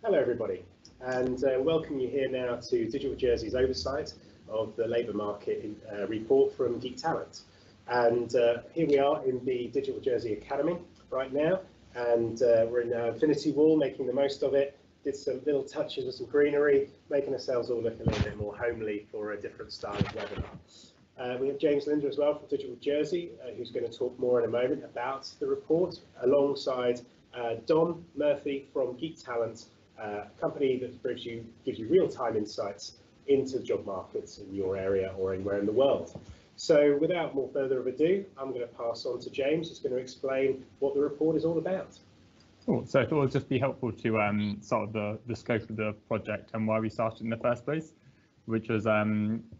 Hello everybody, and welcome you here now to Digital Jersey's oversight of the labour market report from Geek Talent. And here we are in the Digital Jersey Academy right now, and we're in our infinity wall, making the most of it. Did some little touches of some greenery, making ourselves all look a little bit more homely for a different style of webinar. We have James Linder as well from Digital Jersey, who's going to talk more in a moment about the report, alongside Dom Murphy from Geek Talent, a company that gives you real-time insights into job markets in your area or anywhere in the world. So without more further ado, I'm going to pass on to James, who's going to explain what the report is all about. Cool. So I thought it would just be helpful to sort of the scope of the project and why we started in the first place, which was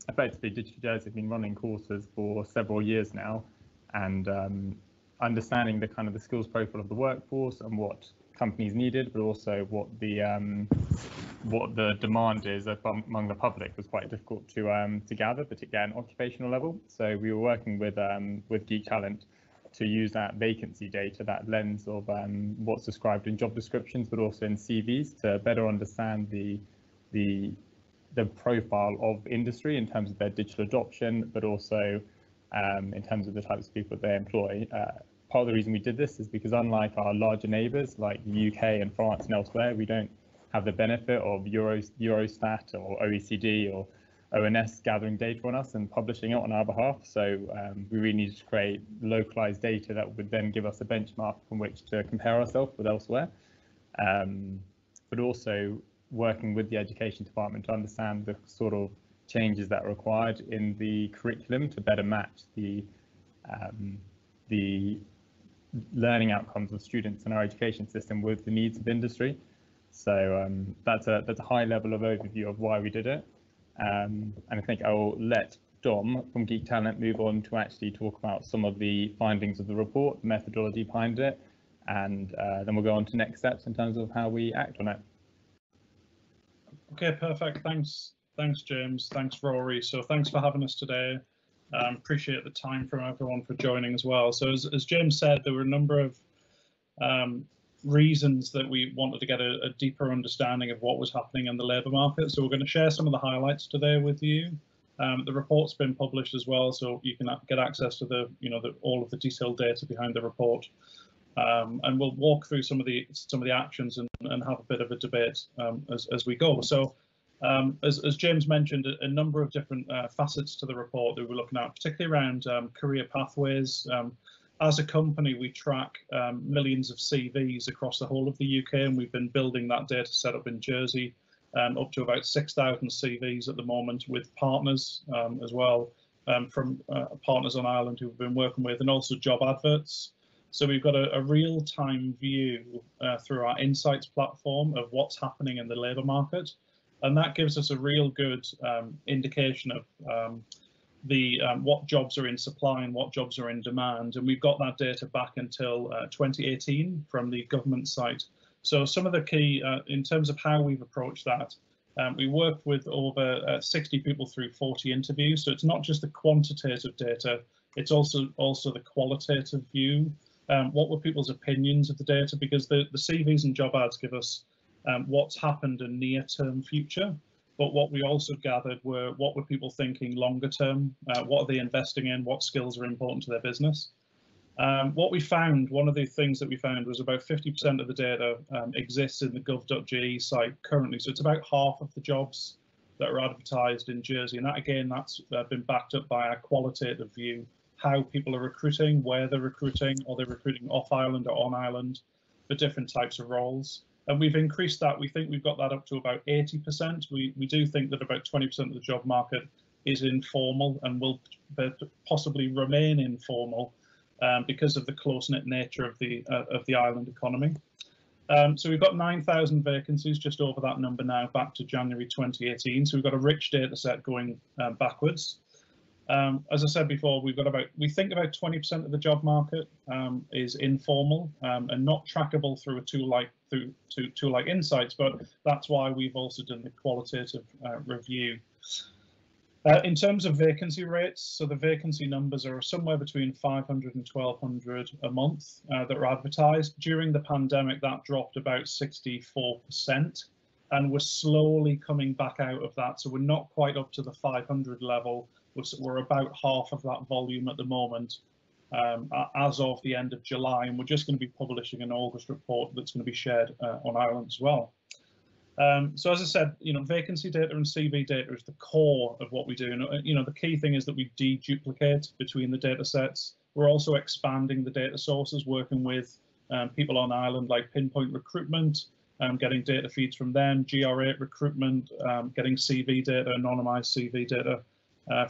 effectively Digital Jersey has been running courses for several years now, and understanding the kind of the skills profile of the workforce and what companies needed, but also what the demand is among the public was quite difficult to gather, particularly at an occupational level. So we were working with Geek Talent to use that vacancy data, that lens of what's described in job descriptions, but also in CVs, to better understand the profile of industry in terms of their digital adoption, but also in terms of the types of people they employ. Part of the reason we did this is because, unlike our larger neighbours like the UK and France and elsewhere, we don't have the benefit of Eurostat or OECD or ONS gathering data on us and publishing it on our behalf. So we really needed to create localised data that would then give us a benchmark from which to compare ourselves with elsewhere. But also working with the education department to understand the sort of changes that are required in the curriculum to better match the learning outcomes of students in our education system with the needs of industry. So that's a high level of overview of why we did it. And I think I will let Dom from Geek Talent move on to actually talk about some of the findings of the report, the methodology behind it, and then we'll go on to next steps in terms of how we act on it. Okay, perfect. Thanks, James. Thanks, Rory. So thanks for having us today. Appreciate the time from everyone for joining as well. So as James said, there were a number of reasons that we wanted to get a deeper understanding of what was happening in the labour market. So we're going to share some of the highlights today with you. The report's been published as well, so you can get access to all of the detailed data behind the report. And we'll walk through some of the actions and have a bit of a debate as we go. So as James mentioned, a number of different facets to the report that we're looking at, particularly around career pathways. As a company, we track millions of CVs across the whole of the UK, and we've been building that data set up in Jersey, up to about 6,000 CVs at the moment, with partners as well, from partners on Ireland who we've been working with, and also job adverts. So we've got a real-time view through our insights platform of what's happening in the labour market. And that gives us a real good indication of what jobs are in supply and what jobs are in demand. And we've got that data back until 2018 from the government site. So some of the key, in terms of how we've approached that, we worked with over 60 people through 40 interviews. So it's not just the quantitative data, it's also the qualitative view. What were people's opinions of the data? Because the CVs and job ads give us what's happened in near-term future, but what we also gathered were what were people thinking longer term, what are they investing in, what skills are important to their business. What we found, one of the things that we found was about 50% of the data exists in the gov.je site currently, so it's about half of the jobs that are advertised in Jersey, and that again, that's been backed up by our qualitative view, how people are recruiting, where they're recruiting, are they recruiting off island or on island for different types of roles. And we've increased that. We think we've got that up to about 80%. We do think that about 20% of the job market is informal and will possibly remain informal because of the close-knit nature of the island economy. So we've got 9,000 vacancies, just over that number now, back to January 2018. So we've got a rich data set going backwards. As I said before, we think about 20% of the job market is informal and not trackable through a tool like Insights, but that's why we've also done the qualitative review. In terms of vacancy rates, so the vacancy numbers are somewhere between 500 and 1,200 a month that are advertised. During the pandemic, that dropped about 64%, and we're slowly coming back out of that. So we're not quite up to the 500 level. We're about half of that volume at the moment as of the end of July, and we're just going to be publishing an August report that's going to be shared on Ireland as well. So as I said, vacancy data and CV data is the core of what we do. And, the key thing is that we deduplicate between the data sets. We're also expanding the data sources, working with people on Ireland like Pinpoint Recruitment, getting data feeds from them, GR8 Recruitment, getting CV data, anonymized CV data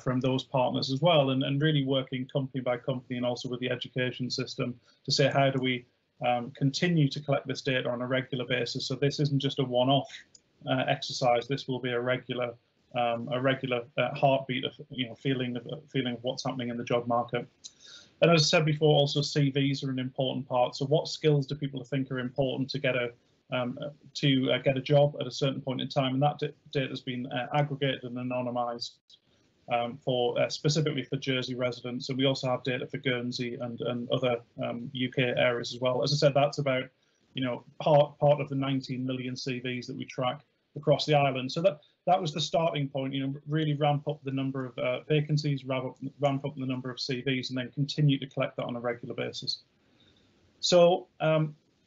from those partners as well, and really working company by company and also with the education system to say, how do we continue to collect this data on a regular basis? So this isn't just a one-off exercise. This will be a regular heartbeat of feeling of what's happening in the job market. And as I said before, also CVs are an important part. So what skills do people think are important to get a job at a certain point in time? And that data has been aggregated and anonymized specifically for Jersey residents, and we also have data for Guernsey and other UK areas as well. As I said, that's about part of the 19 million CVs that we track across the island. So that was the starting point. Really ramp up the number of vacancies, ramp up the number of CVs, and then continue to collect that on a regular basis. So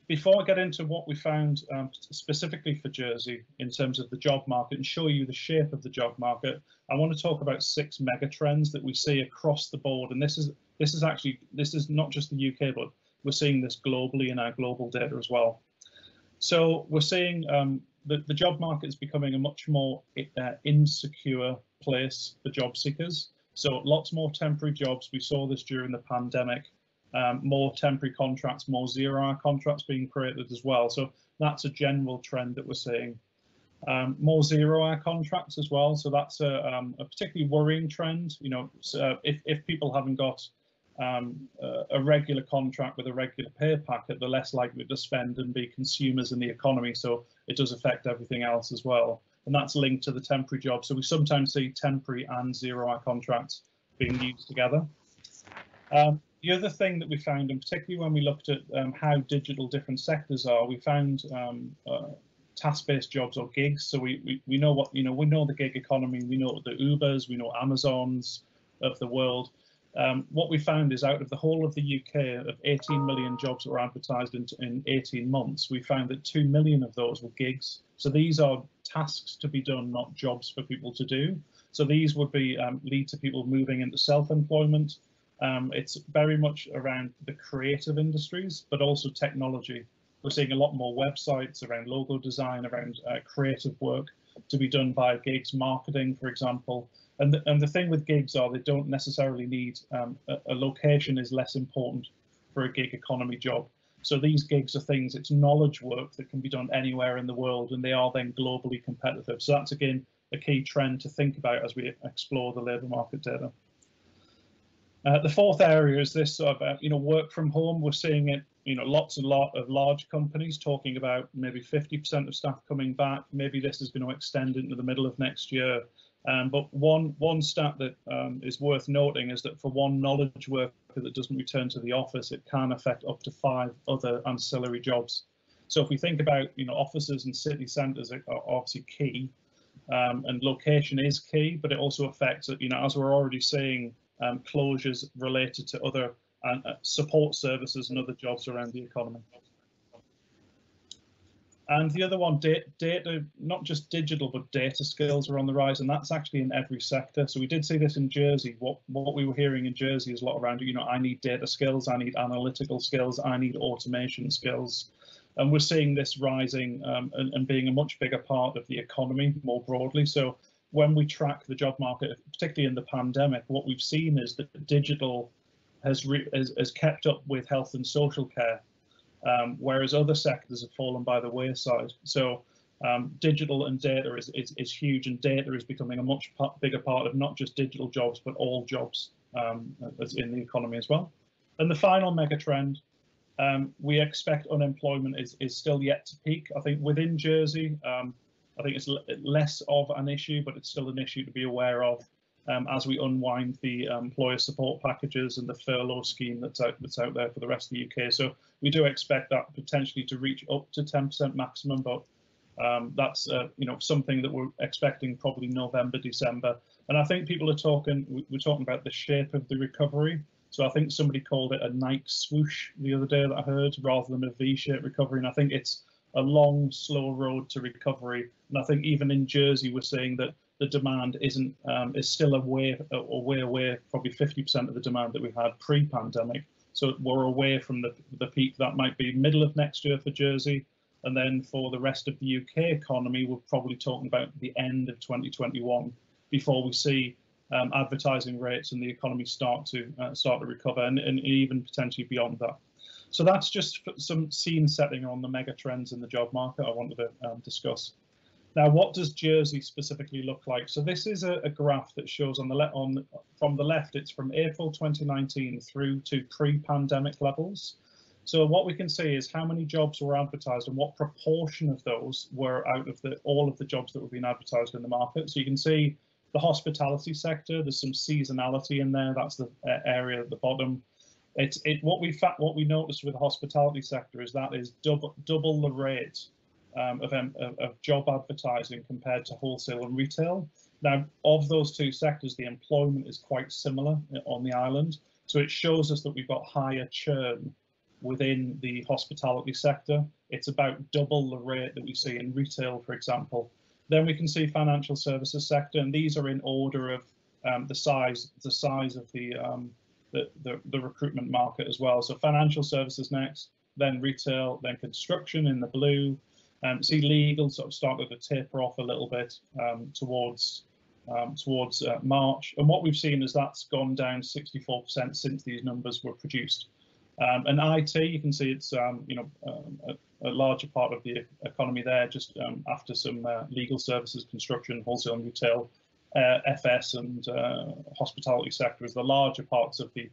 before I get into what we found specifically for Jersey in terms of the job market and show you the shape of the job market, I want to talk about 6 mega trends that we see across the board. And this is not just the UK, but we're seeing this globally in our global data as well. So we're seeing the job market is becoming a much more insecure place for job seekers. So lots more temporary jobs. We saw this during the pandemic. More temporary contracts, more zero-hour contracts being created as well. So that's a general trend that we're seeing. More zero-hour contracts as well. So that's a particularly worrying trend. If people haven't got a regular contract with a regular pay packet, they're less likely to spend and be consumers in the economy. So it does affect everything else as well. And that's linked to the temporary job. So we sometimes see temporary and zero-hour contracts being used together. The other thing that we found, and particularly when we looked at how digital different sectors are, we found task-based jobs or gigs. So we know what we know the gig economy. We know the Ubers, we know Amazons of the world. What we found is out of the whole of the UK, of 18 million jobs that were advertised in 18 months, we found that 2 million of those were gigs. So these are tasks to be done, not jobs for people to do. So these would be lead to people moving into self-employment. It's very much around the creative industries, but also technology. We're seeing a lot more websites around logo design, around creative work to be done via gigs, marketing, for example. And the thing with gigs are they don't necessarily need a location is less important for a gig economy job. So these gigs are things, it's knowledge work that can be done anywhere in the world, and they are then globally competitive. So that's again a key trend to think about as we explore the labour market data. The fourth area is this sort of, work from home. We're seeing it, lots and lot of large companies talking about maybe 50% of staff coming back. Maybe this is going to extend into the middle of next year. But one stat that is worth noting is that for one knowledge worker that doesn't return to the office, it can affect up to 5 other ancillary jobs. So if we think about, offices and city centres are obviously key, and location is key, but it also affects, as we're already seeing, closures related to other support services and other jobs around the economy. And the other one, data, not just digital, but data skills are on the rise, and that's actually in every sector. So we did see this in Jersey. What we were hearing in Jersey is a lot around, I need data skills, I need analytical skills, I need automation skills. And we're seeing this rising and being a much bigger part of the economy more broadly. So when we track the job market, particularly in the pandemic, what we've seen is that digital has kept up with health and social care, whereas other sectors have fallen by the wayside. So digital and data is huge, and data is becoming a much bigger part of not just digital jobs, but all jobs in the economy as well. And the final mega trend, we expect unemployment is still yet to peak. I think within Jersey, I think it's less of an issue, but it's still an issue to be aware of. as we unwind the employer support packages and the furlough scheme that's out there for the rest of the UK. So we do expect that potentially to reach up to 10% maximum, but that's something that we're expecting probably November, December. And I think we're talking about the shape of the recovery. So I think somebody called it a Nike swoosh the other day that I heard, rather than a V-shaped recovery. And I think it's a long, slow road to recovery. And I think even in Jersey, we're saying that the demand is still way away, probably 50% of the demand that we had pre-pandemic. So we're away from the peak. That might be middle of next year for Jersey. And then for the rest of the UK economy, we're probably talking about the end of 2021 before we see advertising rates and the economy start to recover, and even potentially beyond that. So that's just some scene setting on the mega trends in the job market I wanted to discuss. Now, what does Jersey specifically look like? So this is a graph that shows from the left, it's from April 2019 through to pre-pandemic levels. So what we can see is how many jobs were advertised and what proportion of those were out of all of the jobs that were being advertised in the market. So you can see the hospitality sector, there's some seasonality in there. That's the area at the bottom. What we noticed with the hospitality sector is that is double the rate of job advertising compared to wholesale and retail. Now, of those two sectors, the employment is quite similar on the island. So it shows us that we've got higher churn within the hospitality sector. It's about double the rate that we see in retail, for example. Then we can see financial services sector, and these are in order of the size of the recruitment market as well. So financial services next, then retail, then construction in the blue. See legal sort of started to taper off a little bit towards March, and what we've seen is that's gone down 64% since these numbers were produced. And IT, you can see it's a larger part of the economy there, just after some legal services, construction, wholesale and retail, FS and hospitality sector is the larger parts of the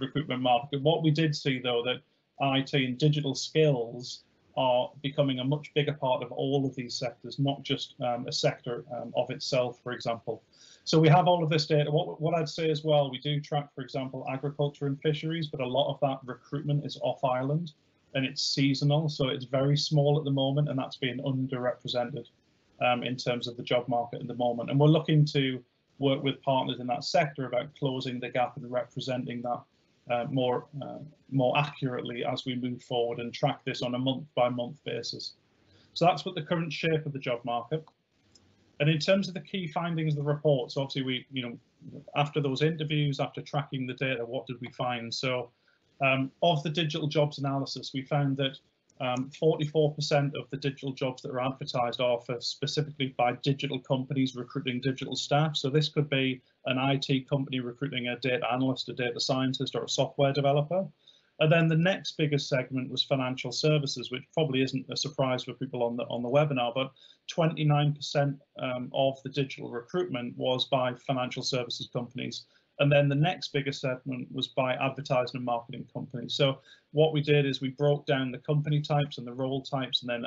recruitment market. What we did see, though, that IT and digital skills are becoming a much bigger part of all of these sectors, not just a sector of itself, for example. So we have all of this data. What I'd say as well, we do track, for example, agriculture and fisheries, but a lot of that recruitment is off island and it's seasonal. So it's very small at the moment, and that's being underrepresented in terms of the job market at the moment. And we're looking to work with partners in that sector about closing the gap and representing that more accurately as we move forward and track this on a month-by-month basis. So that's what the current shape of the job market. And in terms of the key findings of the report, so obviously after those interviews, after tracking the data, what did we find? So of the digital jobs analysis, we found that 44% of the digital jobs that are advertised are for specifically by digital companies recruiting digital staff. So this could be an IT company recruiting a data analyst, a data scientist, or a software developer. And then the next biggest segment was financial services, which probably isn't a surprise for people on the webinar, but 29% of the digital recruitment was by financial services companies. And then the next biggest segment was by advertising and marketing companies. So what we did is we broke down the company types and the role types, and then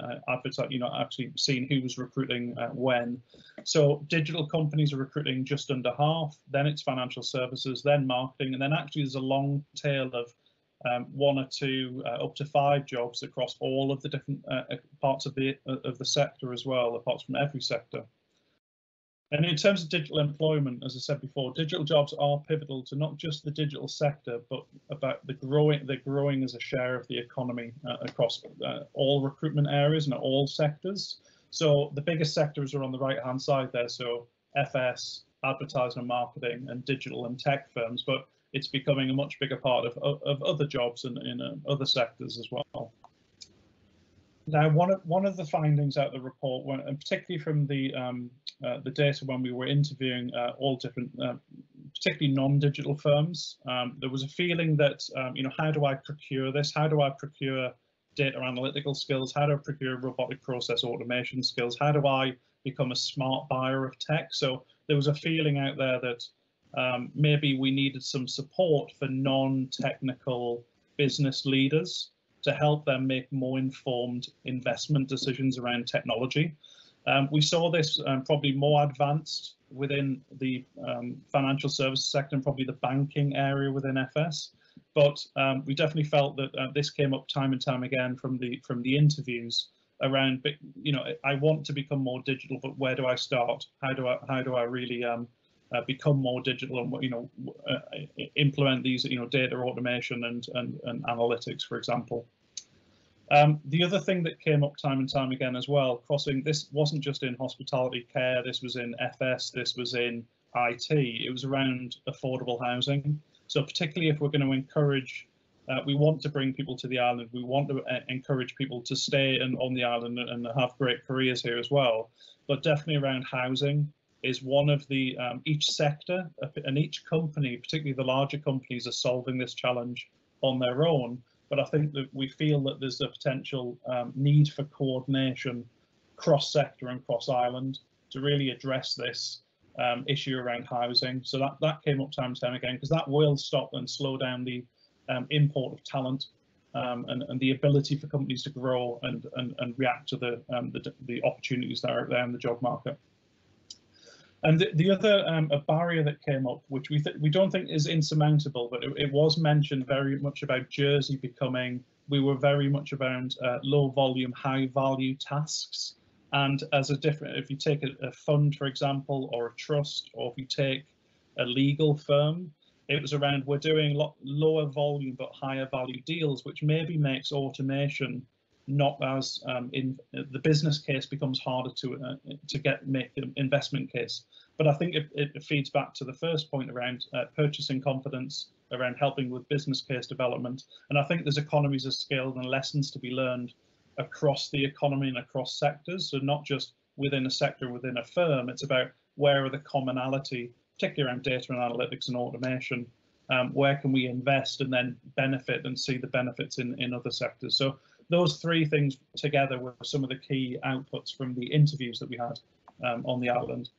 actually seeing who was recruiting when. So digital companies are recruiting just under half, then it's financial services, then marketing, and then actually there's a long tail of 1 or 2 up to 5 jobs across all of the different parts of the sector as well, apart from every sector. And in terms of digital employment, as I said before, digital jobs are pivotal to not just the digital sector, but about the growing as a share of the economy across all recruitment areas and all sectors. So the biggest sectors are on the right hand side there. So FS, advertising and marketing, and digital and tech firms, but it's becoming a much bigger part of other jobs and in other sectors as well. Now, one of the findings out of the report, and particularly from the data when we were interviewing all different, particularly non-digital firms, there was a feeling that how do I procure this? How do I procure data analytical skills? How do I procure robotic process automation skills? How do I become a smart buyer of tech? So there was a feeling out there that maybe we needed some support for non-technical business leaders to help them make more informed investment decisions around technology. We saw this probably more advanced within the financial services sector and probably the banking area within FS. But we definitely felt that this came up time and time again from the interviews around, you know, I want to become more digital, but where do I start? How do I really become more digital and, you know, implement these, you know, data automation and analytics, for example. The other thing that came up time and time again as well, this wasn't just in hospitality care, this was in FS, this was in IT, it was around affordable housing. So particularly if we're going to encourage, we want to bring people to the island, we want to encourage people to stay on the island and have great careers here as well. But definitely around housing is one of the, each sector and each company, particularly the larger companies, are solving this challenge on their own. But I think that we feel that there's a potential need for coordination cross-sector and cross-island to really address this issue around housing. So that came up time and time again, because that will stop and slow down the import of talent and the ability for companies to grow and react to the opportunities that are out there in the job market. And the other a barrier that came up, which we don't think is insurmountable, but it was mentioned very much about Jersey becoming, we were very much around low volume, high value tasks. And as a different, if you take a fund, for example, or a trust, or if you take a legal firm, it was around, we're doing lower volume but higher value deals, which maybe makes automation not as in the business case becomes harder to make an investment case. But I think it feeds back to the first point around purchasing confidence, around helping with business case development. And I think there's economies of scale and lessons to be learned across the economy and across sectors. So not just within a sector, within a firm, it's about where are the commonality, particularly around data and analytics and automation. Where can we invest and then benefit and see the benefits in other sectors? So those three things together were some of the key outputs from the interviews that we had on the island.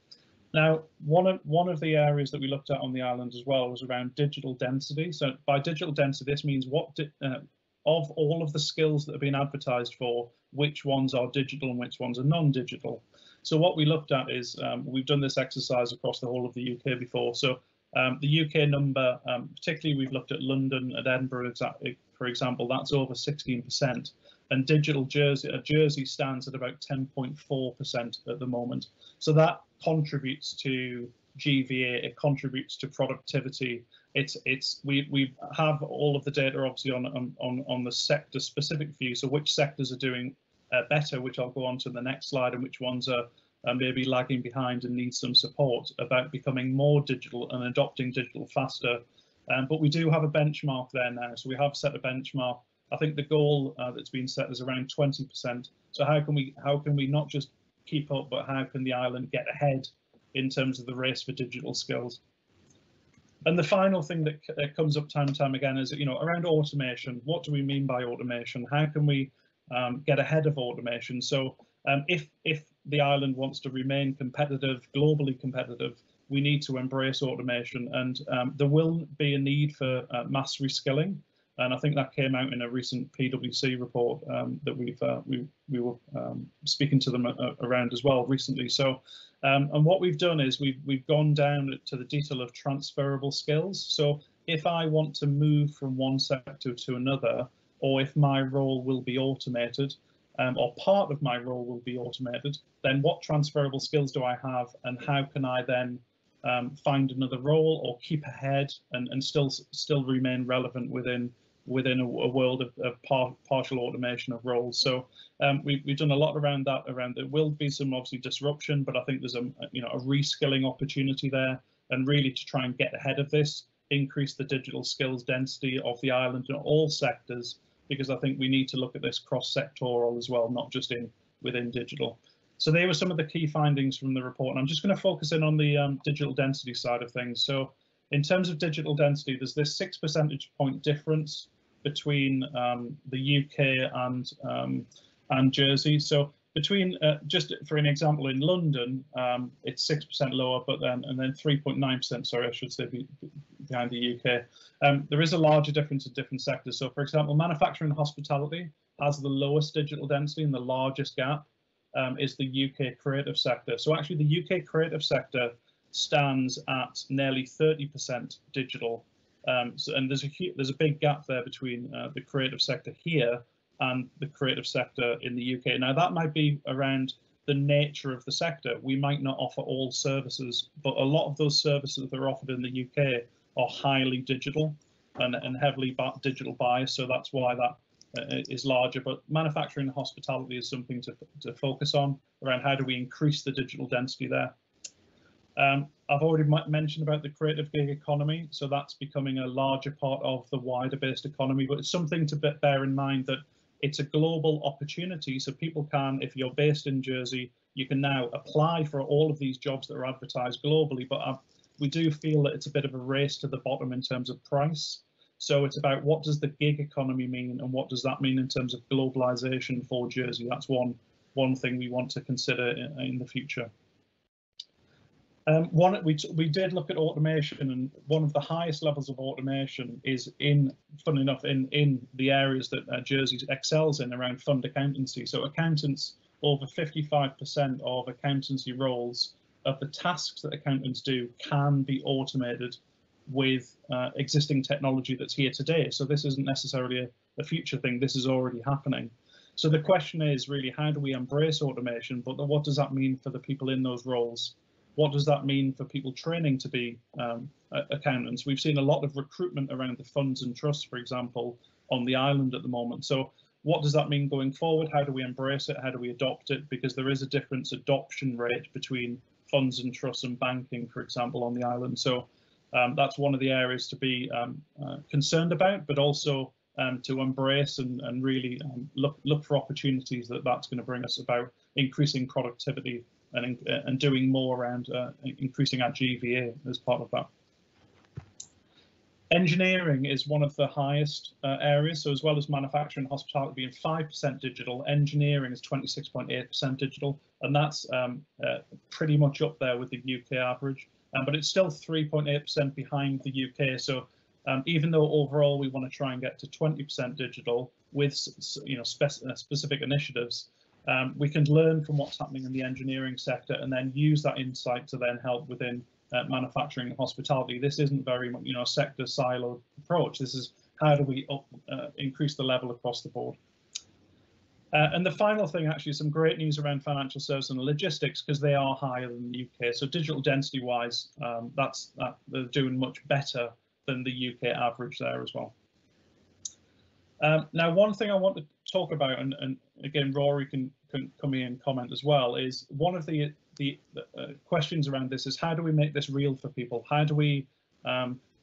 Now, one of the areas that we looked at on the island as well was around digital density. So by digital density, this means of all of the skills that have been advertised for, which ones are digital and which ones are non-digital. So what we looked at is, we've done this exercise across the whole of the UK before. So the UK number, particularly we've looked at London and Edinburgh, for example, that's over 16%. And digital Jersey stands at about 10.4% at the moment. So that contributes to GVA, it contributes to productivity. We have all of the data obviously on the sector specific view. So which sectors are doing better, which I'll go on to the next slide, and which ones are maybe lagging behind and need some support about becoming more digital and adopting digital faster. But we do have a benchmark there now. So we have set a benchmark. I think the goal that's been set is around 20%. So how can we not just keep up, but how can the island get ahead in terms of the race for digital skills? And the final thing that comes up time and time again is, you know, around automation. What do we mean by automation? How can we get ahead of automation? So if the island wants to remain competitive, globally competitive, we need to embrace automation, and there will be a need for mass reskilling. And I think that came out in a recent PwC report that we were speaking to them around as well recently. So, and what we've done is we've gone down to the detail of transferable skills. So if I want to move from one sector to another, or if my role will be automated, or part of my role will be automated, then what transferable skills do I have, and how can I then find another role or keep ahead and still remain relevant within a world of partial automation of roles? So we've done a lot around that. There will be some obviously disruption, but I think there's a reskilling opportunity there, and really to try and get ahead of this, increase the digital skills density of the island in all sectors, because I think we need to look at this cross-sectoral as well, not just within digital. So they were some of the key findings from the report, and I'm just going to focus in on the digital density side of things. So in terms of digital density, there's this 6 percentage point difference between the UK and Jersey. So between, just for an example, in London, it's 6% lower, but then 3.9%, sorry, I should say, behind the UK. There is a larger difference in different sectors. So for example, manufacturing and hospitality has the lowest digital density, and the largest gap is the UK creative sector. So actually the UK creative sector stands at nearly 30% digital. And there's a big gap there between the creative sector here and the creative sector in the UK. Now, that might be around the nature of the sector. We might not offer all services, but a lot of those services that are offered in the UK are highly digital and heavily digital biased, so that's why that is larger. But manufacturing and hospitality is something to focus on, around how do we increase the digital density there. I've already mentioned about the creative gig economy, so that's becoming a larger part of the wider based economy, but it's something to bear in mind that it's a global opportunity. So people can, if you're based in Jersey, you can now apply for all of these jobs that are advertised globally, but we do feel that it's a bit of a race to the bottom in terms of price. So it's about what does the gig economy mean, and what does that mean in terms of globalization for Jersey? That's one thing we want to consider in the future. We did look at automation, and one of the highest levels of automation is funnily enough, in the areas that Jersey excels in, around fund accountancy. So accountants, over 55% of accountancy roles, of the tasks that accountants do, can be automated with existing technology that's here today. So this isn't necessarily a future thing, this is already happening. So the question is really, how do we embrace automation, but what does that mean for the people in those roles? What does that mean for people training to be accountants? We've seen a lot of recruitment around the funds and trusts, for example, on the island at the moment. So what does that mean going forward? How do we embrace it? How do we adopt it? Because there is a different adoption rate between funds and trusts and banking, for example, on the island. So that's one of the areas to be concerned about, but also to embrace and really look for opportunities that's going to bring us about increasing productivity and doing more around increasing our GVA as part of that. Engineering is one of the highest areas. So as well as manufacturing and hospitality being 5% digital, engineering is 26.8% digital, and that's pretty much up there with the UK average. But it's still 3.8% behind the UK. So even though overall we want to try and get to 20% digital with specific initiatives, we can learn from what's happening in the engineering sector and then use that insight to then help within manufacturing and hospitality. This isn't very much a sector siloed approach. This is how do we increase the level across the board. And the final thing, actually, some great news around financial services and logistics, because they are higher than the UK. So digital density wise, they're doing much better than the UK average there as well. Now, one thing I want to talk about, and again, Rory can come in and comment as well, is one of the questions around this is how do we make this real for people? How do we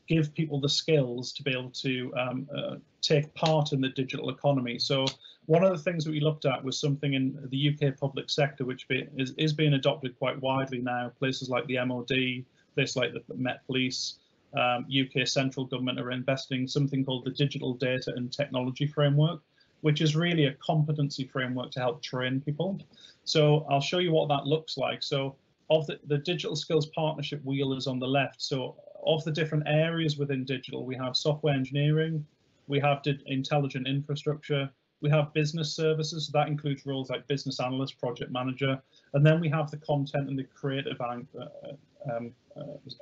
give people the skills to be able to take part in the digital economy? So one of the things that we looked at was something in the UK public sector, which is being adopted quite widely now. Places like the MOD, places like the Met Police, UK central government are investing in something called the Digital Data and Technology Framework, which is really a competency framework to help train people. So I'll show you what that looks like. So of the digital skills partnership wheel is on the left. So of the different areas within digital, we have software engineering, we have intelligent infrastructure, we have business services. So that includes roles like business analyst, project manager, and then we have the content and the creative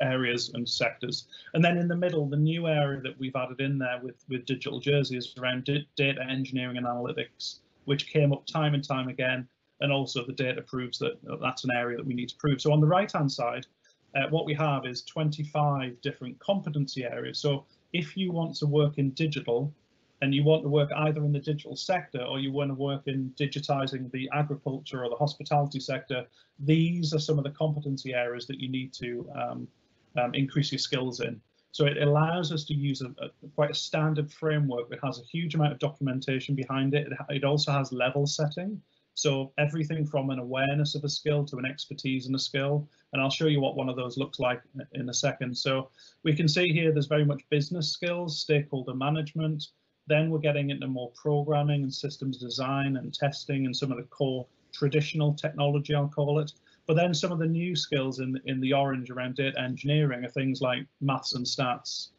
areas and sectors. And then in the middle, the new area that we've added in there with Digital Jersey is around data engineering and analytics, which came up time and time again. And also the data proves that that's an area that we need to prove. So on the right-hand side, what we have is 25 different competency areas. So if you want to work in digital, and you want to work either in the digital sector or you want to work in digitizing the agriculture or the hospitality sector, these are some of the competency areas that you need to increase your skills in. So it allows us to use quite a standard framework. It has a huge amount of documentation behind it. It also has level setting. So everything from an awareness of a skill to an expertise in a skill. And I'll show you what one of those looks like in a second. So we can see here there's very much business skills, stakeholder management. Then we're getting into more programming and systems design and testing and some of the core traditional technology, I'll call it. But then some of the new skills in the orange around data engineering are things like maths and stats.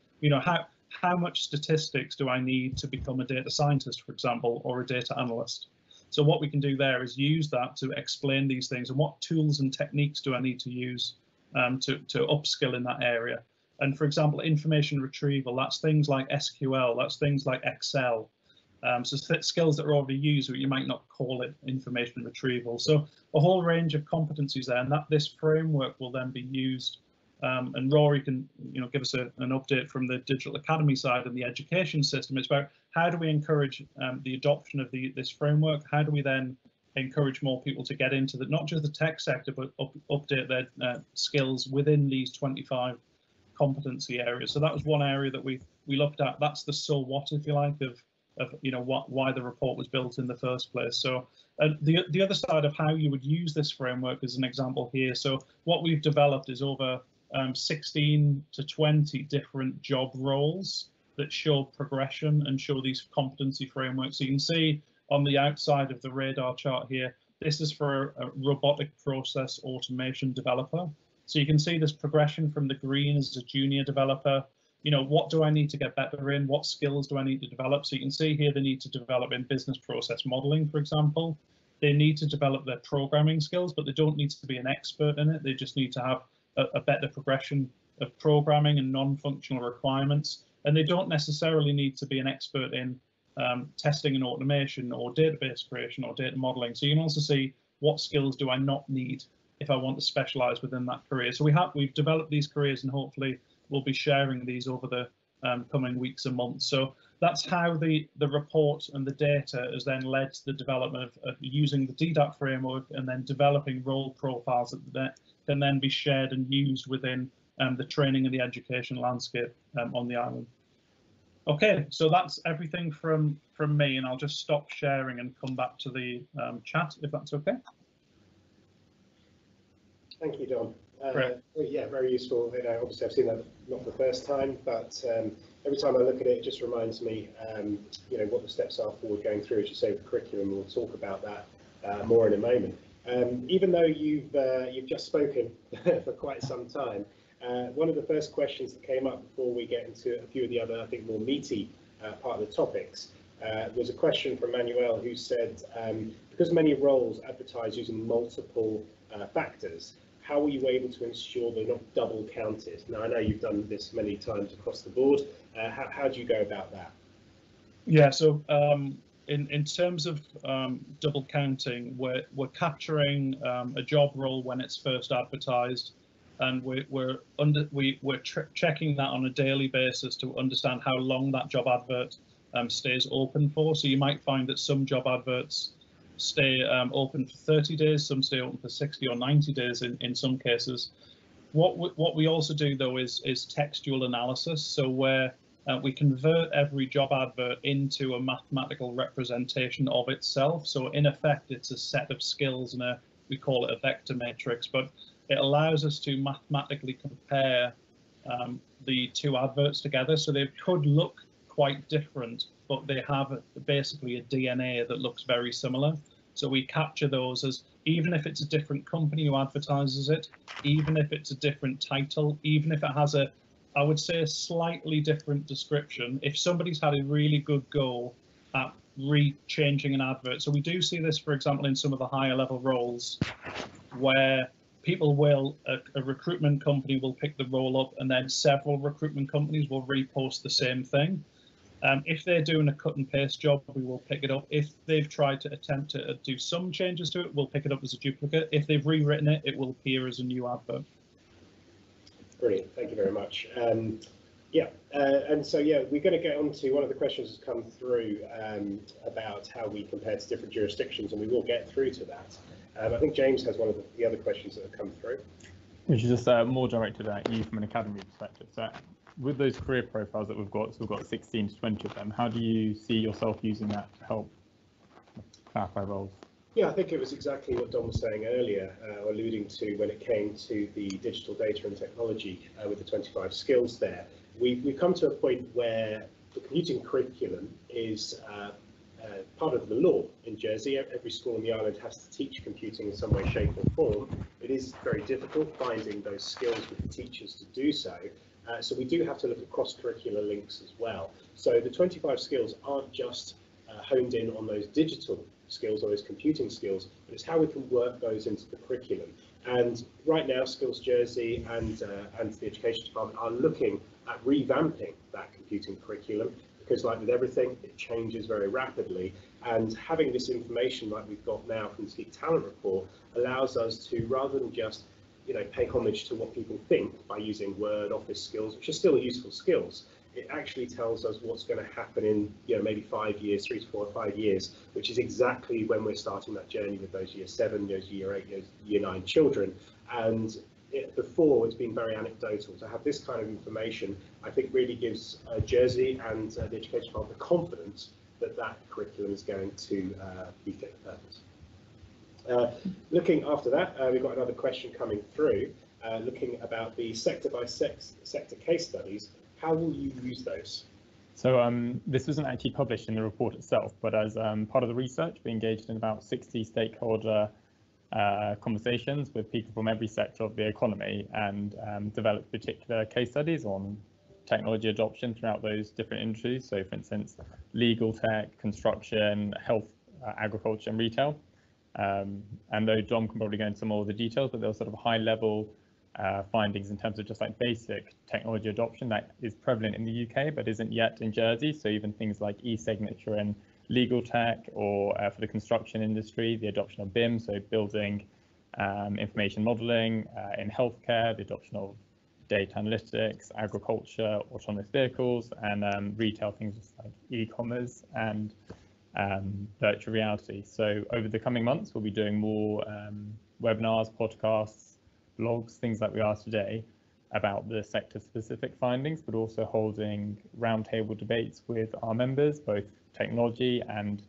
How much statistics do I need to become a data scientist, for example, or a data analyst? So what we can do there is use that to explain these things and what tools and techniques do I need to use to upskill in that area. And for example, information retrieval, that's things like SQL, that's things like Excel. So skills that are already used, but you might not call it information retrieval. So a whole range of competencies there, and that this framework will then be used. And Rory can, give us an update from the Digital Academy side and the education system. It's about how do we encourage the adoption of this framework? How do we then encourage more people to get into not just the tech sector, but update their skills within these 25 competency areas? So that was one area that we looked at. That's the so what, if you like, of why the report was built in the first place. So the other side of how you would use this framework is an example here. So what we've developed is over 16 to 20 different job roles that show progression and show these competency frameworks. So you can see on the outside of the radar chart here, this is for a robotic process automation developer. So you can see this progression from the green as a junior developer. What do I need to get better in? What skills do I need to develop? So you can see here they need to develop in business process modeling, for example. They need to develop their programming skills, but they don't need to be an expert in it. They just need to have a better progression of programming and non-functional requirements. And they don't necessarily need to be an expert in testing and automation or database creation or data modeling. So you can also see what skills do I not need if I want to specialize within that career. So we've developed these careers, and hopefully we'll be sharing these over the coming weeks and months. So that's how the report and the data has then led to the development of using the DDAP framework and then developing role profiles that can then be shared and used within the training and the education landscape on the island. Okay, so that's everything from me, and I'll just stop sharing and come back to the chat, if that's okay. Thank you, Don. Yeah, very useful. Obviously I've seen that not for the first time, but every time I look at it, it just reminds me, what the steps are forward going through, as you say, with curriculum. We'll talk about that more in a moment. Even though you've just spoken for quite some time, one of the first questions that came up before we get into a few of the other, I think, more meaty part of the topics was a question from Manuel, who said, because many roles advertise using multiple factors, how were you able to ensure they're not double counted? Now, I know you've done this many times across the board. How do you go about that? Yeah, so in terms of double counting, we're capturing a job role when it's first advertised, and we're checking that on a daily basis to understand how long that job advert stays open for. So you might find that some job adverts stay open for 30 days, some stay open for 60 or 90 days in some cases. What we also do, though, is textual analysis. So where we convert every job advert into a mathematical representation of itself. So in effect, it's a set of skills, and we call it a vector matrix, but it allows us to mathematically compare the two adverts together. So they could look quite different, but they have basically a DNA that looks very similar. So we capture those as, even if it's a different company who advertises it, even if it's a different title, even if it has I would say a slightly different description, if somebody's had a really good go at changing an advert. So we do see this, for example, in some of the higher level roles where people will, a recruitment company will pick the role up, and then several recruitment companies will repost the same thing. If they're doing a cut and paste job, we will pick it up. If they've tried to attempt to do some changes to it, we'll pick it up as a duplicate. If they've rewritten it, it will appear as a new advert. Brilliant, thank you very much. And so we're going to get on to one of the questions that's come through about how we compare to different jurisdictions, and we will get through to that. I think James has one of the other questions that have come through. Which is just more directed at you from an academy perspective. So with those career profiles that we've got 16 to 20 of them, how do you see yourself using that to help clarify roles? Yeah, I think it was exactly what Don was saying earlier, alluding to when it came to the digital data and technology with the 25 skills there. We've come to a point where the commuting curriculum is part of the law in Jersey. Every school on the island has to teach computing in some way, shape or form. It is very difficult finding those skills with the teachers to do so. So we do have to look at cross-curricular links as well. So the 25 skills aren't just honed in on those digital skills or those computing skills, but it's how we can work those into the curriculum. And right now, Skills Jersey and the Education Department are looking at revamping that computing curriculum, because like with everything, it changes very rapidly. And having this information like we've got now from the Geek Talent report allows us to, rather than just pay homage to what people think by using Word, Office skills, which are still useful skills, it actually tells us what's going to happen in maybe 5 years, 3 to 4 or 5 years, which is exactly when we're starting that journey with those year 7, those year 8, year 9 children. And before, it's been very anecdotal. To have this kind of information, I think really gives Jersey and the Education Department the confidence that that curriculum is going to be fit for purpose. Looking after that, we've got another question coming through, looking about the sector case studies. How will you use those? So this wasn't actually published in the report itself, but as part of the research, we engaged in about 60 stakeholder conversations with people from every sector of the economy, and developed particular case studies on technology adoption throughout those different industries. So for instance, legal tech, construction, health, agriculture and retail. And though John can probably go into some more of the details, but there were sort of high level findings in terms of just like basic technology adoption that is prevalent in the UK but isn't yet in Jersey. So even things like e-signature in legal tech, or for the construction industry, the adoption of BIM, so building information modeling, in healthcare, the adoption of data analytics, agriculture, autonomous vehicles, and retail, things like e-commerce and virtual reality. So over the coming months, we'll be doing more webinars, podcasts, blogs, things like we are today, about the sector-specific findings, but also holding roundtable debates with our members, both technology and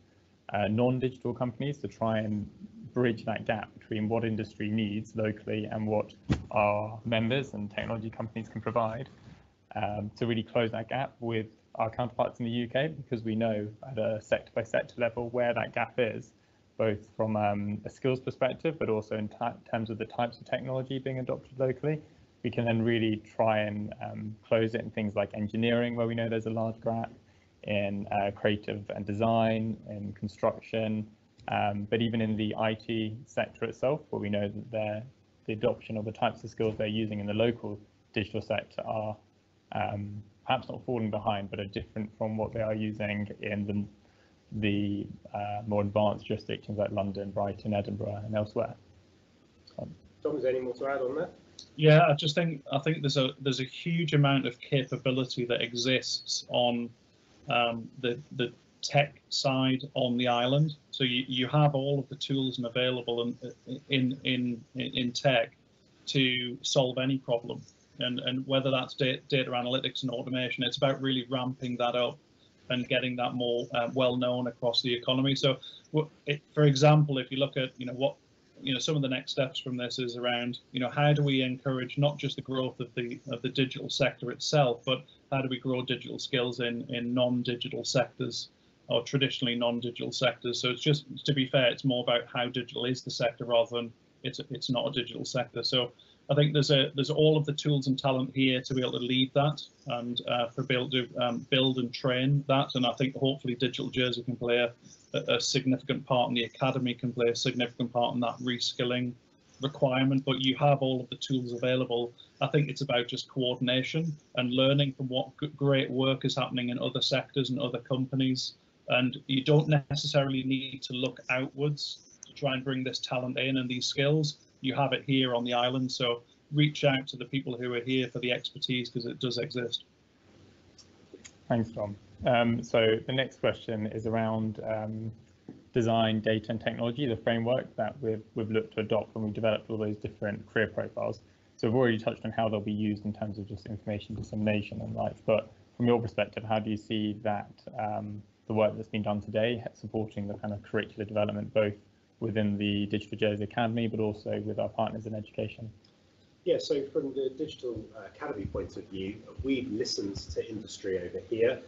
non-digital companies, to try and bridge that gap between what industry needs locally and what our members and technology companies can provide, to really close that gap with our counterparts in the UK, because we know at a sector-by-sector level where that gap is, both from a skills perspective, but also in terms of the types of technology being adopted locally. We can then really try and close it in things like engineering, where we know there's a large gap, in creative and design, in construction, but even in the IT sector itself, where we know that the adoption of the types of skills they're using in the local digital sector are perhaps not falling behind, but are different from what they are using in the more advanced jurisdictions like London, Brighton, Edinburgh, and elsewhere. Tom, is there any more to add on that? Yeah, I think there's a huge amount of capability that exists on the tech side on the island. So you have all of the tools and available in tech to solve any problem, and whether that's data analytics and automation, it's about really ramping that up and getting that more well known across the economy. So, for example, if you look at some of the next steps from this is around how do we encourage not just the growth of the digital sector itself, but how do we grow digital skills in non-digital sectors, or traditionally non-digital sectors. So it's just, to be fair, it's more about how digital is the sector rather than it's not a digital sector. So I think there's all of the tools and talent here to be able to lead that, and for be able to build and train that. And I think hopefully Digital Jersey can play a significant part, and the academy can play a significant part in that reskilling requirement. But you have all of the tools available. I think it's about just coordination and learning from what great work is happening in other sectors and other companies. And you don't necessarily need to look outwards to try and bring this talent in and these skills. You have it here on the island, so reach out to the people who are here for the expertise, because it does exist. Thanks, Tom. So the next question is around design, data and technology, the framework that we've looked to adopt when we developed all those different career profiles. So we've already touched on how they'll be used in terms of just information dissemination and like, but from your perspective, how do you see that the work that's been done today supporting the kind of curricular development, both within the Digital Jersey Academy, but also with our partners in education? Yeah, so from the Digital Academy point of view, we've listened to industry over here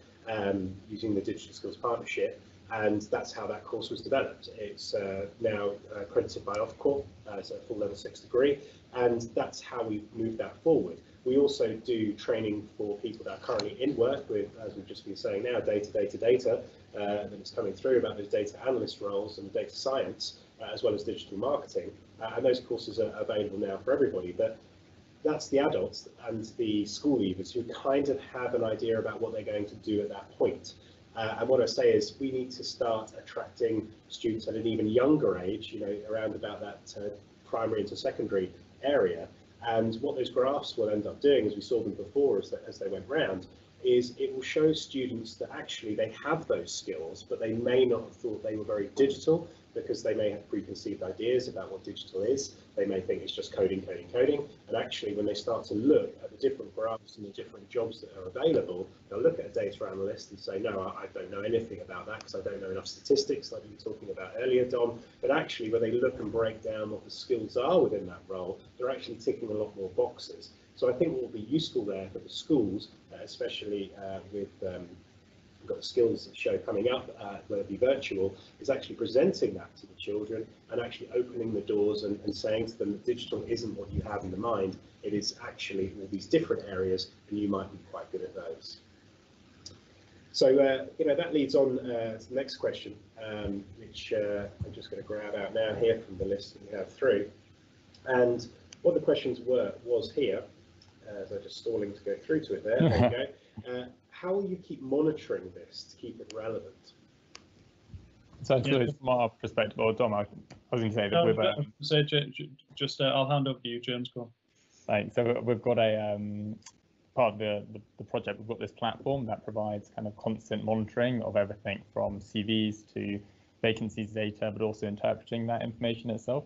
using the Digital Skills Partnership, and that's how that course was developed. It's now accredited by Ofqual, so a full level 6 degree, and that's how we've moved that forward. We also do training for people that are currently in work with, as we've just been saying now, data that is coming through about those data analyst roles and data science, as well as digital marketing. And those courses are available now for everybody. But that's the adults and the school leavers who kind of have an idea about what they're going to do at that point. And what I say is we need to start attracting students at an even younger age, around about that primary into secondary area. And what those graphs will end up doing, as we saw them before as they went round, is it will show students that actually they have those skills, but they may not have thought they were very digital because they may have preconceived ideas about what digital is. They may think it's just coding. And actually, when they start to look at the different graphs and the different jobs that are available, they'll look at a data analyst and say, no, I don't know anything about that because I don't know enough statistics like you were talking about earlier, Dom. But actually, when they look and break down what the skills are within that role, they're actually ticking a lot more boxes. So I think what will be useful there for the schools, especially with we've got the skills show coming up, where it'll be virtual, is actually presenting that to the children and actually opening the doors and saying to them that digital isn't what you have in the mind, it is actually all these different areas and you might be quite good at those. So, that leads on to the next question, which I'm just going to grab out now here from the list that we have through. And what the questions was here, as I'm just stalling to go through to it there, there you go. How will you keep monitoring this to keep it relevant? So from our perspective, or Dom, I was going to say that I'll hand over to you, James. Go on. Thanks. So we've got a part of the project. We've got this platform that provides kind of constant monitoring of everything from CVs to vacancies data, but also interpreting that information itself.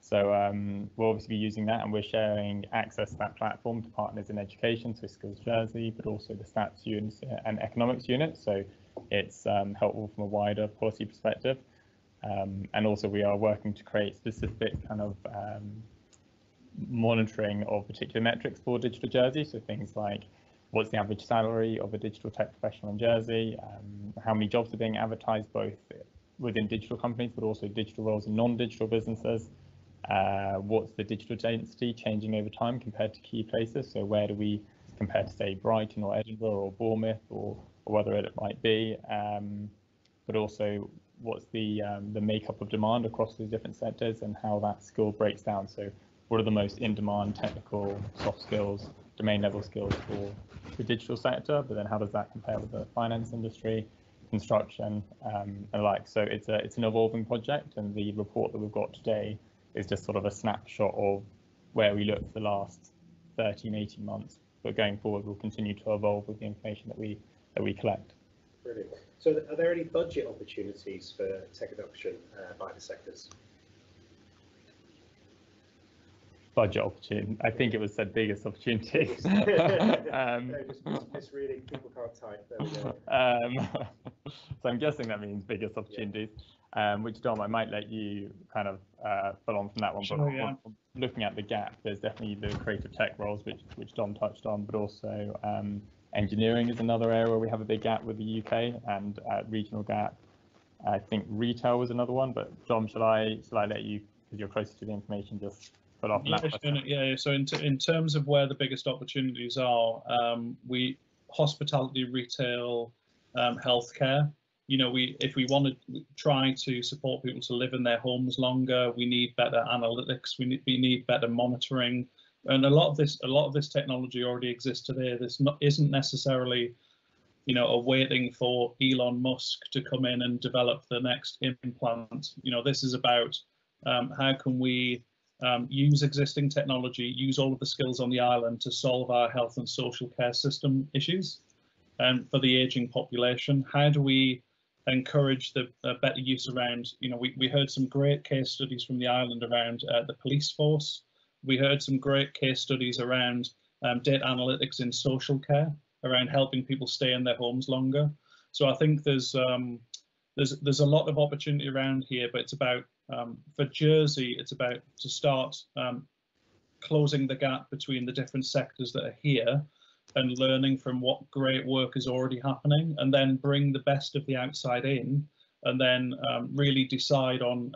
So we'll obviously be using that, and we're sharing access to that platform to partners in education, so Skills Jersey, but also the stats units and economics unit. So it's helpful from a wider policy perspective. And also we are working to create specific kind of monitoring of particular metrics for Digital Jersey. So things like what's the average salary of a digital tech professional in Jersey, how many jobs are being advertised both within digital companies, but also digital roles in non-digital businesses. What's the digital density changing over time compared to key places? So where do we compare to, say, Brighton or Edinburgh or Bournemouth or whether it might be, but also what's the makeup of demand across those different sectors and how that skill breaks down. So what are the most in-demand technical, soft skills, domain level skills for the digital sector, but then how does that compare with the finance industry, construction, and like. So it's an evolving project, and the report that we've got today is just sort of a snapshot of where we looked for the last 13, 18 months. But going forward, we'll continue to evolve with the information that we collect. Brilliant. So are there any budget opportunities for tech adoption by the sectors? Budget opportunity. I think it was said biggest opportunity. No, just misreading. People can't type. There we go. So I'm guessing that means biggest opportunities. Which, Dom, I might let you kind of fill on from that one. Sure, yeah. Looking at the gap, there's definitely the creative tech roles, which Dom touched on, but also engineering is another area where we have a big gap with the UK and regional gap. I think retail was another one, but Dom, shall I let you, because you're closer to the information, just put off that? Yeah. So in terms of where the biggest opportunities are, hospitality, retail, healthcare. If we want to try to support people to live in their homes longer, we need better analytics. We need better monitoring, and a lot of this technology already exists today. This isn't necessarily, waiting for Elon Musk to come in and develop the next implant. This is about how can we use existing technology, use all of the skills on the island to solve our health and social care system issues, and for the aging population. How do we encourage the better use around, we heard some great case studies from the island around the police force. We heard some great case studies around data analytics in social care, around helping people stay in their homes longer. So I think there's a lot of opportunity around here, but it's about, for Jersey, it's about to start closing the gap between the different sectors that are here and learning from what great work is already happening, and then bring the best of the outside in, and then really decide on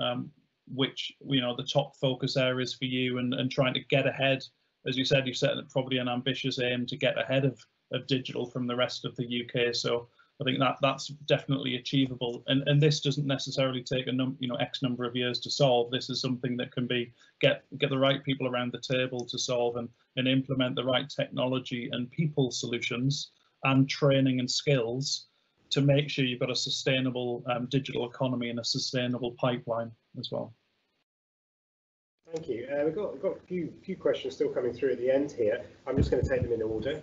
which, the top focus areas for you, and trying to get ahead as you said, you've set probably an ambitious aim to get ahead of digital from the rest of the UK. So I think that's definitely achievable, and this doesn't necessarily take X number of years to solve. This is something that can be get the right people around the table to solve and implement the right technology and people solutions and training and skills to make sure you've got a sustainable digital economy and a sustainable pipeline as well. Thank you. We've got a few questions still coming through at the end here. I'm just going to take them in order.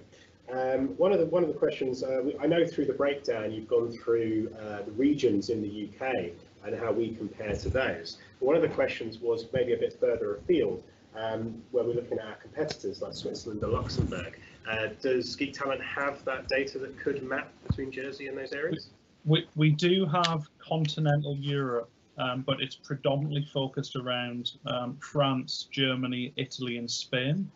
One of the questions, I know through the breakdown you've gone through the regions in the UK and how we compare to those. But one of the questions was maybe a bit further afield, where we're looking at our competitors like Switzerland or Luxembourg. Does Geek Talent have that data that could map between Jersey and those areas? We do have continental Europe, but it's predominantly focused around France, Germany, Italy and Spain.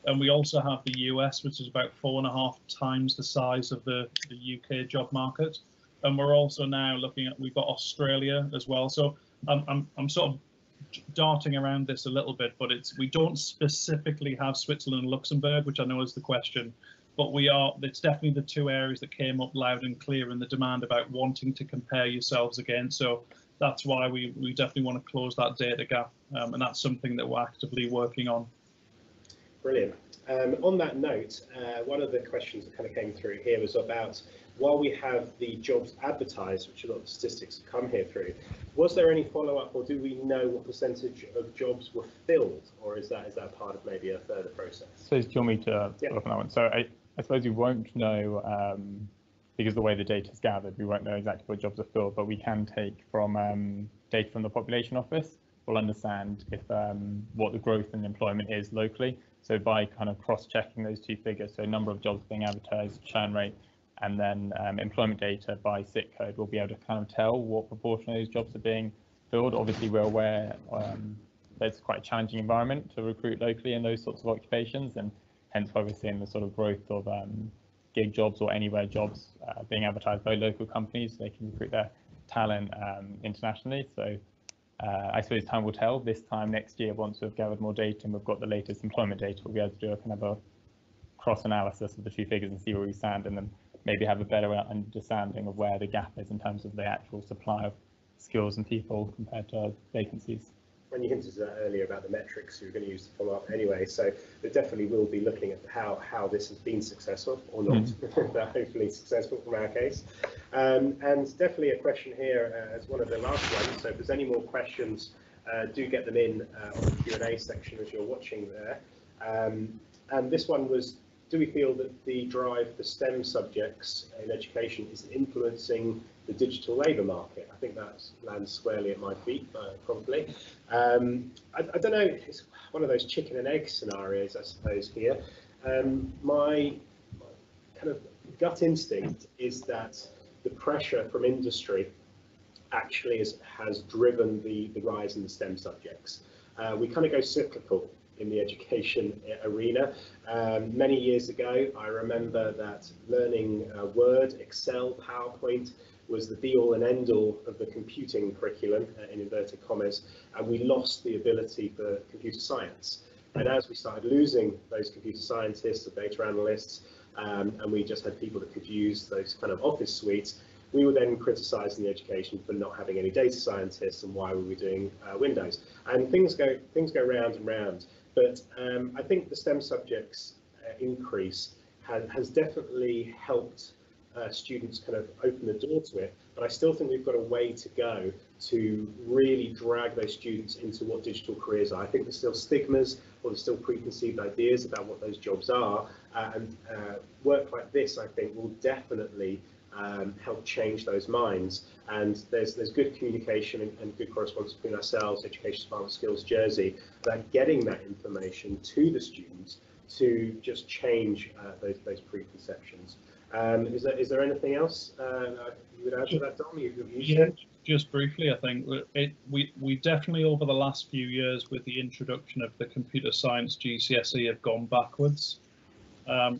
And we also have the US, which is about 4.5 times the size of the UK job market. And we're also now looking at, we've got Australia as well. So I'm sort of darting around this a little bit, but we don't specifically have Switzerland and Luxembourg, which I know is the question, but it's definitely the two areas that came up loud and clear in the demand about wanting to compare yourselves again. So that's why we definitely want to close that data gap, and that's something that we're actively working on. Brilliant. On that note, one of the questions that kind of came through here was about, while we have the jobs advertised, which a lot of statistics have come here through, was there any follow-up, or do we know what percentage of jobs were filled, or is that part of maybe a further process? So do you want me to look on that one? So I suppose we won't know, because the way the data is gathered, we won't know exactly what jobs are filled, but we can take from data from the Population Office. We'll understand if what the growth in employment is locally. So by kind of cross-checking those two figures, so number of jobs being advertised, churn rate, and then employment data by SIT code, we'll be able to kind of tell what proportion of those jobs are being filled. Obviously, we're aware that it's quite a challenging environment to recruit locally in those sorts of occupations, and hence why we're seeing the sort of growth of gig jobs or anywhere jobs being advertised by local companies. So they can recruit their talent internationally. So I suppose time will tell. This time next year, once we've gathered more data and we've got the latest employment data, we'll be able to do a kind of a cross analysis of the two figures and see where we stand, and then maybe have a better understanding of where the gap is in terms of the actual supply of skills and people compared to vacancies. When you hinted at that earlier about the metrics you're going to use to follow up anyway, so we definitely will be looking at how this has been successful or not, but hopefully successful from our case. And definitely a question here as one of the last ones, so if there's any more questions, do get them in on the Q&A section as you're watching there. And this one was, do we feel that the drive for STEM subjects in education is influencing the digital labour market? I think that lands squarely at my feet, probably. I don't know, it's one of those chicken and egg scenarios, I suppose, here. My kind of gut instinct is that the pressure from industry actually has driven the rise in the STEM subjects. We kind of go cyclical in the education arena. Many years ago, I remember that learning Word, Excel, PowerPoint was the be-all and end-all of the computing curriculum, in inverted commas, and we lost the ability for computer science. And as we started losing those computer scientists or data analysts, and we just had people that could use those kind of office suites, we were then criticising the education for not having any data scientists and why we were doing Windows. And things go round and round. But I think the STEM subjects increase has definitely helped students kind of open the door to it. But I still think we've got a way to go to really drag those students into what digital careers are. I think there's still stigmas or there's still preconceived ideas about what those jobs are. And work like this, I think, will definitely help change those minds. And there's good communication and good correspondence between ourselves, Education Department Skills Jersey, about getting that information to the students to just change those preconceptions. Is there anything else you would add to that, Dom? Yeah, just briefly, I think we definitely over the last few years with the introduction of the computer science GCSE have gone backwards.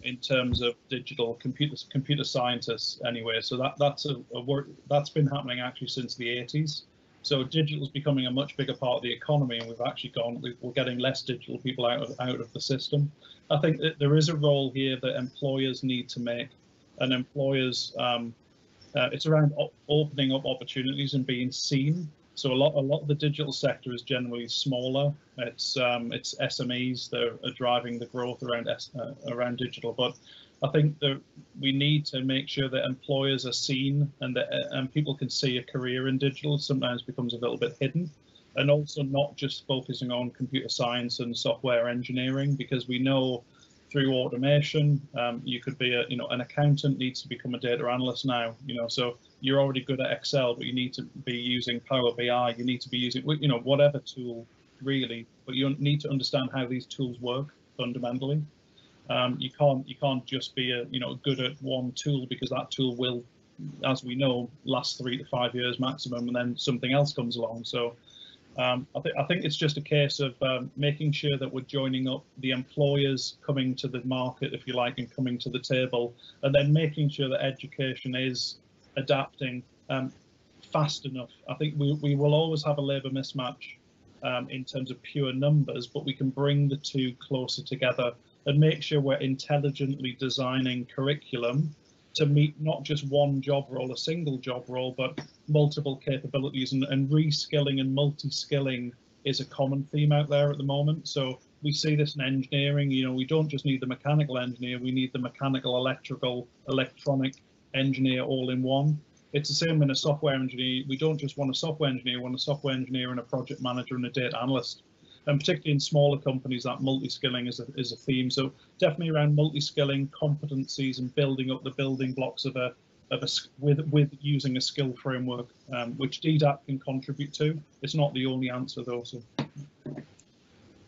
In terms of digital computer scientists anyway, so that's a work that's been happening actually since the 80s, So digital is becoming a much bigger part of the economy, and we've actually we're getting less digital people out of the system. I think that there is a role here that employers need to make, and employers, it's around opening up opportunities and being seen. So a lot of the digital sector is generally smaller. It's SMEs that are driving the growth around digital. But I think that we need to make sure that employers are seen, and that people can see a career in digital. Sometimes becomes a little bit hidden, and also not just focusing on computer science and software engineering, because we know through automation, you could be an accountant needs to become a data analyst now. So you're already good at Excel, but you need to be using Power BI. You need to be using whatever tool really, but you need to understand how these tools work fundamentally. You can't just be good at one tool, because that tool will, as we know, last 3 to 5 years maximum, and then something else comes along. So I think it's just a case of making sure that we're joining up the employers coming to the market, if you like, and coming to the table, and then making sure that education is adapting fast enough. I think we will always have a labour mismatch in terms of pure numbers, but we can bring the two closer together and make sure we're intelligently designing curriculum to meet not just one job role, a single job role, but multiple capabilities. And reskilling and multi-skilling is a common theme out there at the moment. So we see this in engineering. We don't just need the mechanical engineer, we need the mechanical, electrical, electronic engineer all in one. It's the same in a software engineer. We don't just want a software engineer, we want a software engineer and a project manager and a data analyst. And particularly in smaller companies, that multi-skilling is a theme. So definitely around multi-skilling, competencies, and building up the building blocks with using a skill framework, which DDAP can contribute to. It's not the only answer though. So.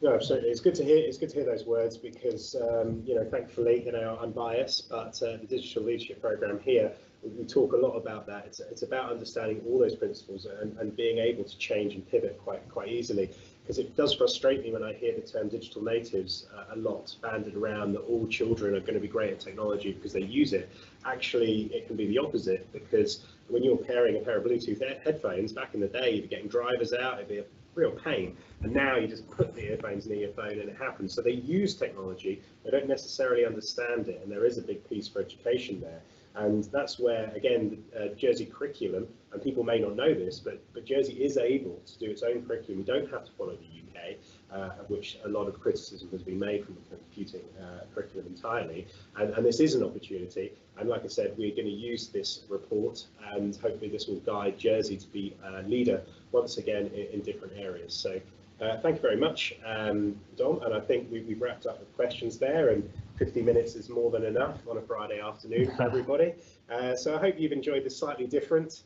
No, absolutely. It's good to hear. It's good to hear those words, because thankfully, I'm biased, but the digital leadership program here, we talk a lot about that. It's about understanding all those principles and being able to change and pivot quite easily. Because it does frustrate me when I hear the term digital natives a lot banded around, that all children are going to be great at technology because they use it. Actually, it can be the opposite, because when you're pairing a pair of Bluetooth headphones, back in the day, you'd be getting drivers out, it'd be a real pain. And now you just put the earphones near your phone and it happens. So they use technology, they don't necessarily understand it, and there is a big piece for education there. And that's where, again, Jersey curriculum, and people may not know this, but Jersey is able to do its own curriculum. We don't have to follow the UK, of which a lot of criticism has been made from the computing curriculum entirely. And this is an opportunity. And like I said, we're going to use this report, and hopefully this will guide Jersey to be a leader once again in different areas. So thank you very much, Dom. And I think we've wrapped up with questions there, and 50 minutes is more than enough on a Friday afternoon for everybody. So I hope you've enjoyed this slightly different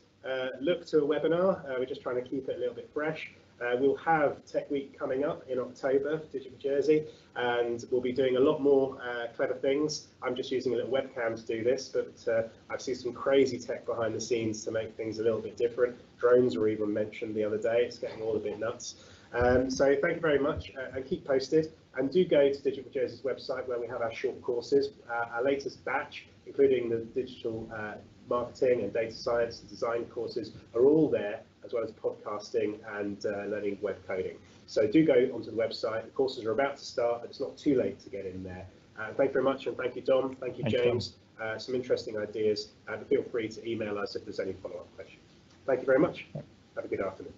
look to a webinar. We're just trying to keep it a little bit fresh. We'll have Tech Week coming up in October for Digital Jersey, and we'll be doing a lot more clever things. I'm just using a little webcam to do this, but I've seen some crazy tech behind the scenes to make things a little bit different. Drones were even mentioned the other day. It's getting all a bit nuts. So thank you very much, and keep posted. And do go to Digital Jersey's website, where we have our short courses. Our latest batch, including the digital marketing and data science and design courses, are all there, as well as podcasting and learning web coding. So do go onto the website. The courses are about to start, but it's not too late to get in there. Thank you very much, and thank you, Dom. Thank you, James. Some interesting ideas. Feel free to email us if there's any follow-up questions. Thank you very much. Have a good afternoon.